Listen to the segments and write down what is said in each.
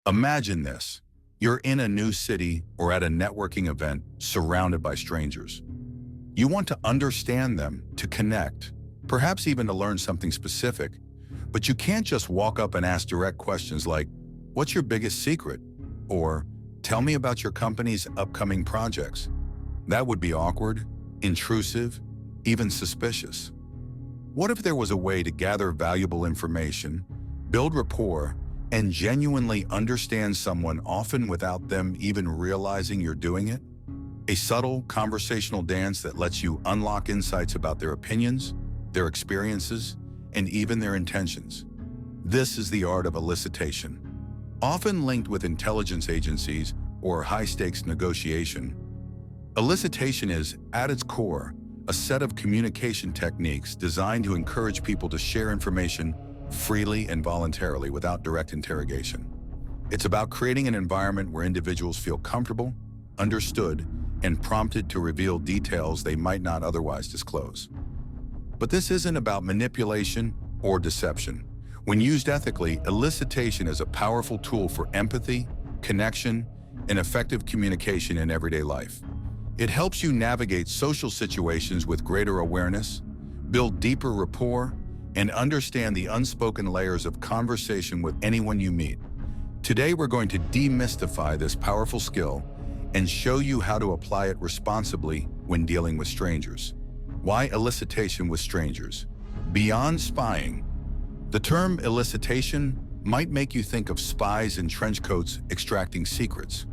Imagine this. You're in a new city or at a networking event surrounded by strangers. You want to understand them, to connect, perhaps even to learn something specific, but you can't just walk up and ask direct questions like, "What's your biggest secret?" or "Tell me about your company's upcoming projects." That would be awkward, intrusive, even suspicious. What if there was a way to gather valuable information, build rapport, and genuinely understand someone, often without them even realizing you're doing it? A subtle, conversational dance that lets you unlock insights about their opinions, their experiences, and even their intentions. This is the art of elicitation. Often linked with intelligence agencies or high-stakes negotiation, elicitation is, at its core, a set of communication techniques designed to encourage people to share information freely and voluntarily without direct interrogation. It's about creating an environment where individuals feel comfortable, understood, and prompted to reveal details they might not otherwise disclose. But this isn't about manipulation or deception. When used ethically, elicitation is a powerful tool for empathy, connection, and effective communication in everyday life. It helps you navigate social situations with greater awareness, build deeper rapport, and understand the unspoken layers of conversation with anyone you meet. Today, we're going to demystify this powerful skill and show you how to apply it responsibly when dealing with strangers. Why elicitation with strangers? Beyond spying, the term elicitation might make you think of spies in trench coats extracting secrets.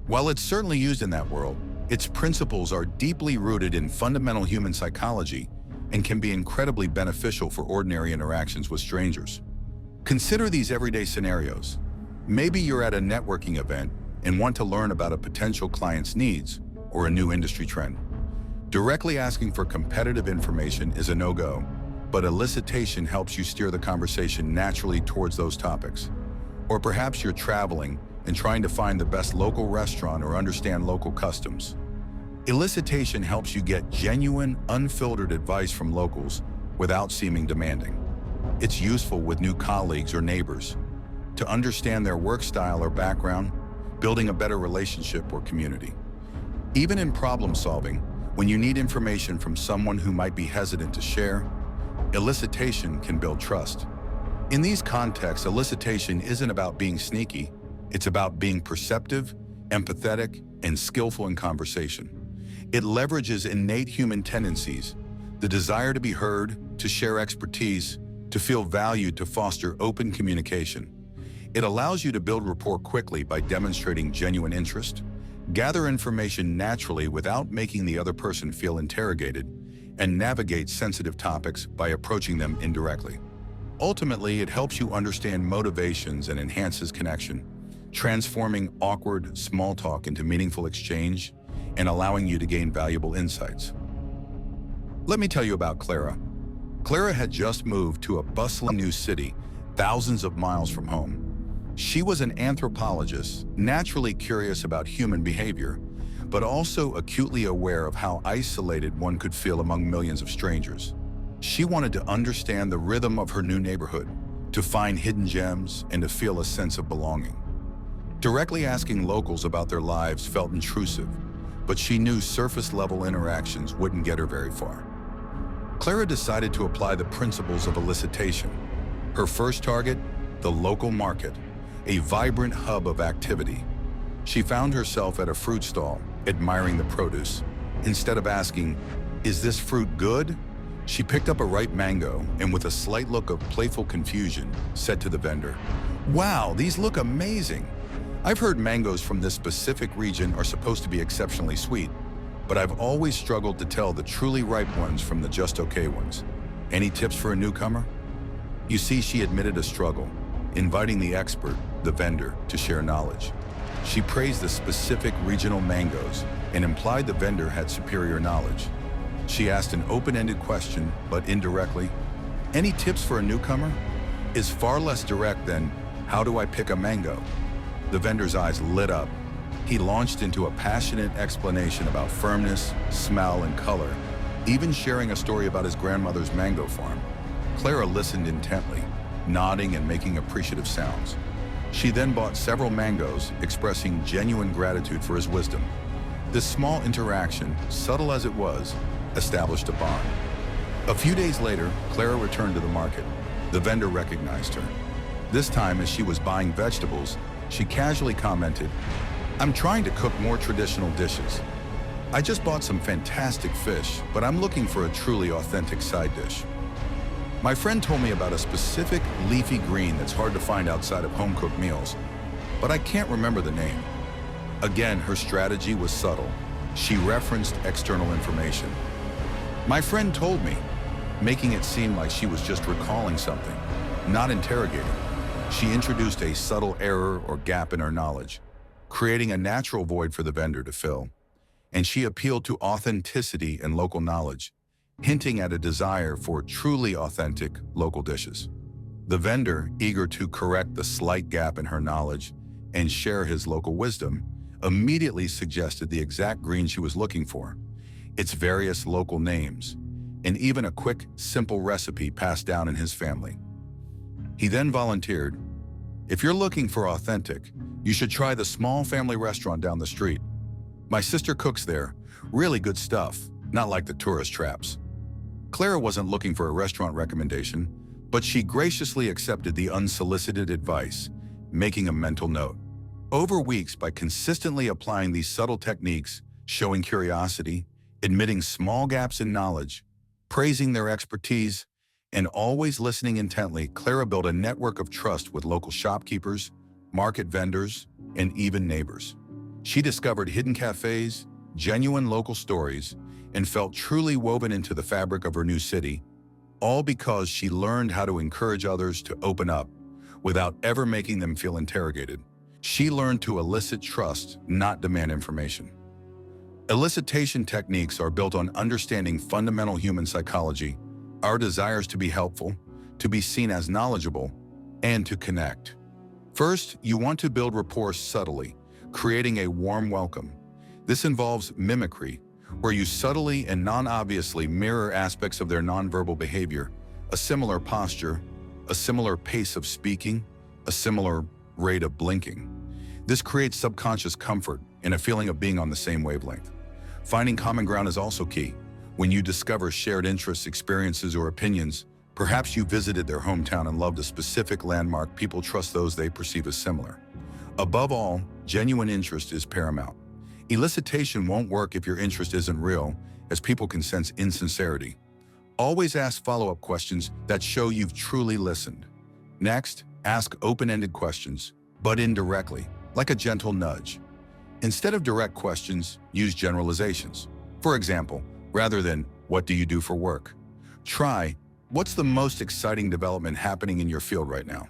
While it's certainly used in that world, its principles are deeply rooted in fundamental human psychology and can be incredibly beneficial for ordinary interactions with strangers. Consider these everyday scenarios. Maybe you're at a networking event and want to learn about a potential client's needs or a new industry trend. Directly asking for competitive information is a no-go, but elicitation helps you steer the conversation naturally towards those topics. Or perhaps you're traveling and trying to find the best local restaurant or understand local customs. Elicitation helps you get genuine, unfiltered advice from locals without seeming demanding. It's useful with new colleagues or neighbors to understand their work style or background, building a better relationship or community. Even in problem solving, when you need information from someone who might be hesitant to share, elicitation can build trust. In these contexts, elicitation isn't about being sneaky, it's about being perceptive, empathetic, and skillful in conversation. It leverages innate human tendencies, the desire to be heard, to share expertise, to feel valued, to foster open communication. It allows you to build rapport quickly by demonstrating genuine interest, gather information naturally without making the other person feel interrogated, and navigate sensitive topics by approaching them indirectly. Ultimately, it helps you understand motivations and enhances connection, transforming awkward small talk into meaningful exchange and allowing you to gain valuable insights. Let me tell you about Clara. Clara had just moved to a bustling new city, thousands of miles from home. She was an anthropologist, naturally curious about human behavior, but also acutely aware of how isolated one could feel among millions of strangers. She wanted to understand the rhythm of her new neighborhood, to find hidden gems, and to feel a sense of belonging. Directly asking locals about their lives felt intrusive, but she knew surface-level interactions wouldn't get her very far. Clara decided to apply the principles of elicitation. Her first target, the local market, a vibrant hub of activity. She found herself at a fruit stall, admiring the produce. Instead of asking, "Is this fruit good?" she picked up a ripe mango and, with a slight look of playful confusion, said to the vendor, "Wow, these look amazing. I've heard mangoes from this specific region are supposed to be exceptionally sweet, but I've always struggled to tell the truly ripe ones from the just okay ones. Any tips for a newcomer?" You see, she admitted a struggle, inviting the expert, the vendor, to share knowledge. She praised the specific regional mangoes and implied the vendor had superior knowledge. She asked an open-ended question, but indirectly. "Any tips for a newcomer?" is far less direct than, "How do I pick a mango?" The vendor's eyes lit up. He launched into a passionate explanation about firmness, smell, and color, even sharing a story about his grandmother's mango farm. Clara listened intently, nodding and making appreciative sounds. She then bought several mangoes, expressing genuine gratitude for his wisdom. This small interaction, subtle as it was, established a bond. A few days later, Clara returned to the market. The vendor recognized her. This time, as she was buying vegetables, she casually commented, "I'm trying to cook more traditional dishes. I just bought some fantastic fish, but I'm looking for a truly authentic side dish. My friend told me about a specific leafy green that's hard to find outside of home-cooked meals, but I can't remember the name." Again, her strategy was subtle. She referenced external information. "My friend told me," making it seem like she was just recalling something, not interrogating. She introduced a subtle error or gap in her knowledge, creating a natural void for the vendor to fill. And she appealed to authenticity and local knowledge, hinting at a desire for truly authentic local dishes. The vendor, eager to correct the slight gap in her knowledge and share his local wisdom, immediately suggested the exact green she was looking for, its various local names, and even a quick, simple recipe passed down in his family. He then volunteered, "If you're looking for authentic, you should try the small family restaurant down the street. My sister cooks there, really good stuff, not like the tourist traps." Clara wasn't looking for a restaurant recommendation, but she graciously accepted the unsolicited advice, making a mental note. Over weeks, by consistently applying these subtle techniques, showing curiosity, admitting small gaps in knowledge, praising their expertise, and always listening intently, Clara built a network of trust with local shopkeepers, market vendors, and even neighbors. She discovered hidden cafes, genuine local stories, and felt truly woven into the fabric of her new city, all because she learned how to encourage others to open up without ever making them feel interrogated. She learned to elicit trust, not demand information. Elicitation techniques are built on understanding fundamental human psychology, our desires to be helpful, to be seen as knowledgeable, and to connect. First, you want to build rapport subtly, creating a warm welcome. This involves mimicry, where you subtly and non-obviously mirror aspects of their nonverbal behavior, a similar posture, a similar pace of speaking, a similar rate of blinking. This creates subconscious comfort and a feeling of being on the same wavelength. Finding common ground is also key. When you discover shared interests, experiences, or opinions, perhaps you visited their hometown and loved a specific landmark, people trust those they perceive as similar. Above all, genuine interest is paramount. Elicitation won't work if your interest isn't real, as people can sense insincerity. Always ask follow-up questions that show you've truly listened. Next, ask open-ended questions, but indirectly, like a gentle nudge. Instead of direct questions, use generalizations. For example, rather than, "What do you do for work?" try, "What's the most exciting development happening in your field right now?"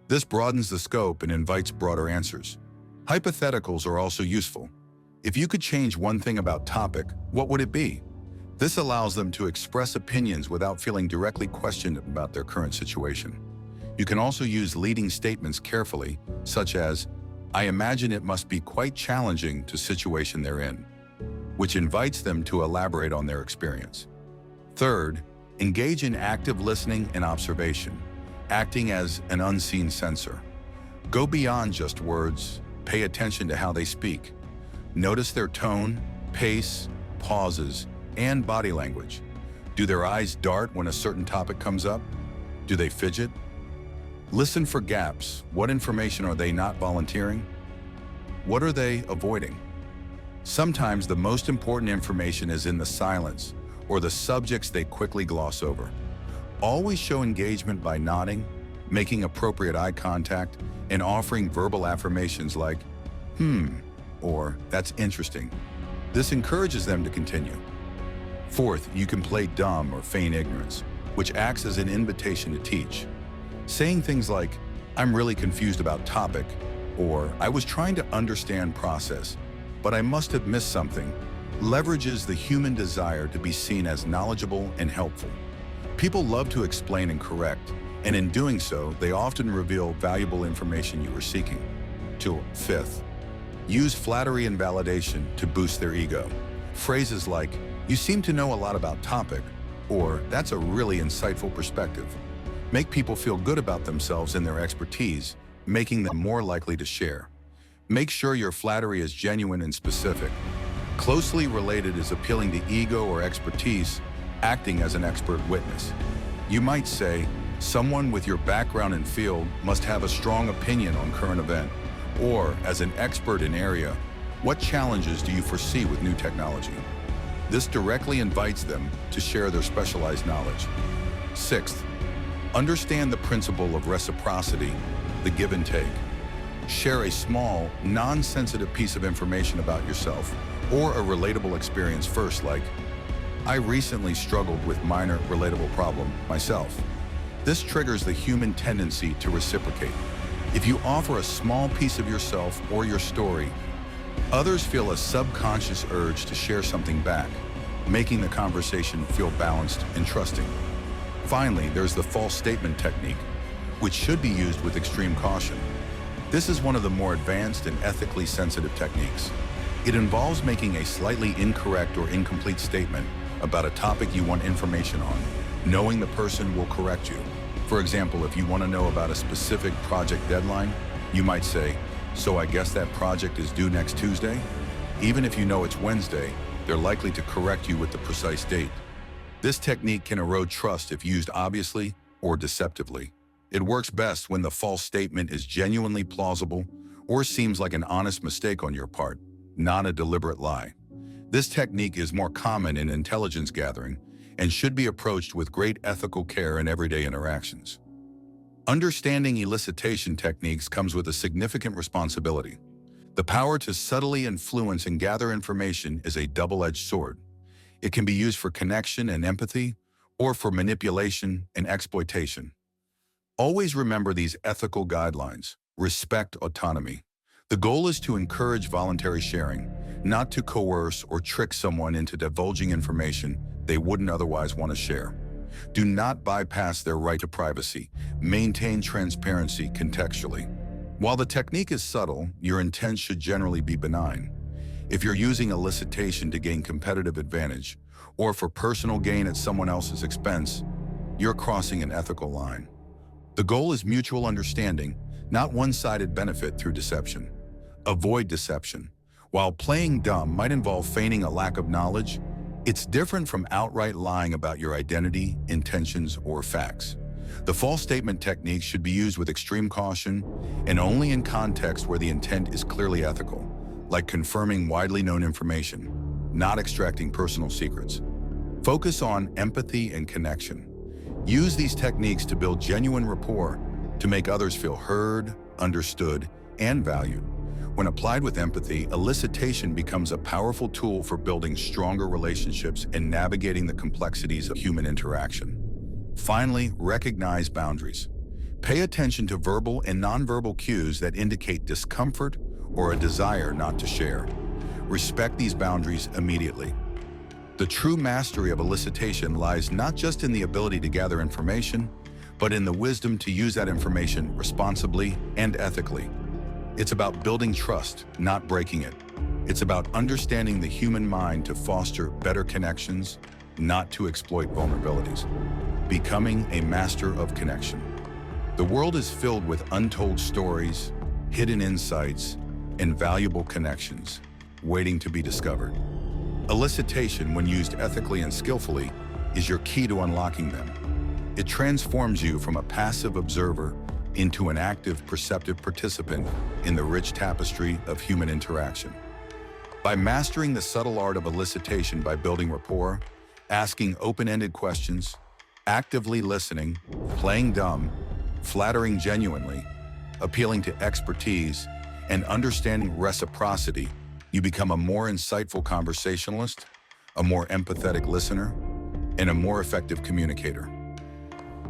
This broadens the scope and invites broader answers. Hypotheticals are also useful. If you could change one thing about topic, what would it be? This allows them to express opinions without feeling directly questioned about their current situation. You can also use leading statements carefully, such as, "I imagine it must be quite challenging to situation they're in," which invites them to elaborate on their experience. Third, engage in active listening and observation, acting as an unseen sensor. Go beyond just words, pay attention to how they speak. Notice their tone, pace, pauses, and body language. Do their eyes dart when a certain topic comes up? Do they fidget? Listen for gaps. What information are they not volunteering? What are they avoiding? Sometimes the most important information is in the silence or the subjects they quickly gloss over. Always show engagement by nodding, making appropriate eye contact, and offering verbal affirmations like, or "That's interesting." This encourages them to continue. Fourth, you can play dumb or feign ignorance, which acts as an invitation to teach. Saying things like, "I'm really confused about topic," or "I was trying to understand process, but I must have missed something," leverages the human desire to be seen as knowledgeable and helpful. People love to explain and correct, and in doing so, they often reveal valuable information you were seeking. Fifth, use flattery and validation to boost their ego. Phrases like, "You seem to know a lot about topic," or "That's a really insightful perspective," make people feel good about themselves and their expertise, making them more likely to share. Make sure your flattery is genuine and specific. Closely related is appealing to ego or expertise, acting as an expert witness. You might say, someone with your background and field must have a strong opinion on current event. Or, as an expert in area, what challenges do you foresee with new technology? This directly invites them to share their specialized knowledge. Sixth, understand the principle of reciprocity, the give and take. Share a small, non-sensitive piece of information about yourself or a relatable experience first, like, I recently struggled with minor relatable problem myself. This triggers the human tendency to reciprocate. If you offer a small piece of yourself or your story, others feel a subconscious urge to share something back, making the conversation feel balanced and trusting. Finally, there's the false statement technique, which should be used with extreme caution. This is one of the more advanced and ethically sensitive techniques. It involves making a slightly incorrect or incomplete statement about a topic you want information on, knowing the person will correct you. For example, if you want to know about a specific project deadline, you might say, so I guess that project is due next Tuesday? Even if you know it's Wednesday, they're likely to correct you with the precise date. This technique can erode trust if used obviously or deceptively. It works best when the false statement is genuinely plausible or seems like an honest mistake on your part, not a deliberate lie. This technique is more common in intelligence gathering and should be approached with great ethical care in everyday interactions. Understanding elicitation techniques comes with a significant responsibility. The power to subtly influence and gather information is a double-edged sword. It can be used for connection and empathy, or for manipulation and exploitation. Always remember these ethical guidelines. Respect autonomy. The goal is to encourage voluntary sharing, not to coerce or trick someone into divulging information they wouldn't otherwise want to share. Do not bypass their right to privacy. Maintain transparency contextually. While the technique is subtle, your intent should generally be benign. If you're using elicitation to gain competitive advantage, or for personal gain at someone else's expense, you're crossing an ethical line. The goal is mutual understanding, not one-sided benefit through deception. Avoid deception. While playing dumb might involve feigning a lack of knowledge, it's different from outright lying about your identity, intentions, or facts. The false statement technique should be used with extreme caution and only in context where the intent is clearly ethical, like confirming widely known information, not extracting personal secrets. Focus on empathy and connection. Use these techniques to build genuine rapport, to make others feel heard, understood, and valued. When applied with empathy, elicitation becomes a powerful tool for building stronger relationships and navigating the complexities of human interaction. Finally, recognize boundaries. Pay attention to verbal and nonverbal cues that indicate discomfort or a desire not to share. Respect these boundaries immediately. The true mastery of elicitation lies not just in the ability to gather information, but in the wisdom to use that information responsibly and ethically. It's about building trust, not breaking it. It's about understanding the human mind to foster better connections, not to exploit vulnerabilities. Becoming a master of connection. The world is filled with untold stories, hidden insights, and valuable connections waiting to be discovered. Elicitation, when used ethically and skillfully, is your key to unlocking them. It transforms you from a passive observer into an active, perceptive participant in the rich tapestry of human interaction. By mastering the subtle art of elicitation by building rapport, asking open-ended questions, actively listening, playing dumb, flattering genuinely, appealing to expertise, and understanding reciprocity, you become a more insightful conversationalist, a more empathetic listener, and a more effective communicator.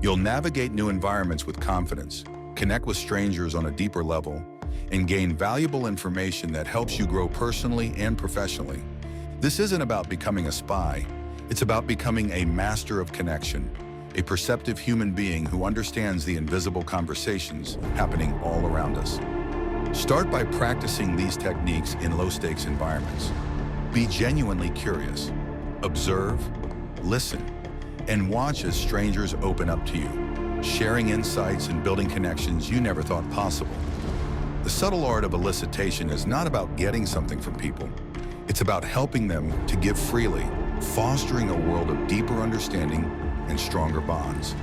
You'll navigate new environments with confidence, connect with strangers on a deeper level, and gain valuable information that helps you grow personally and professionally. This isn't about becoming a spy. It's about becoming a master of connection, a perceptive human being who understands the invisible conversations happening all around us. Start by practicing these techniques in low-stakes environments. Be genuinely curious. Observe, listen, and watch as strangers open up to you, sharing insights and building connections you never thought possible. The subtle art of elicitation is not about getting something from people. It's about helping them to give freely, fostering a world of deeper understanding and stronger bonds.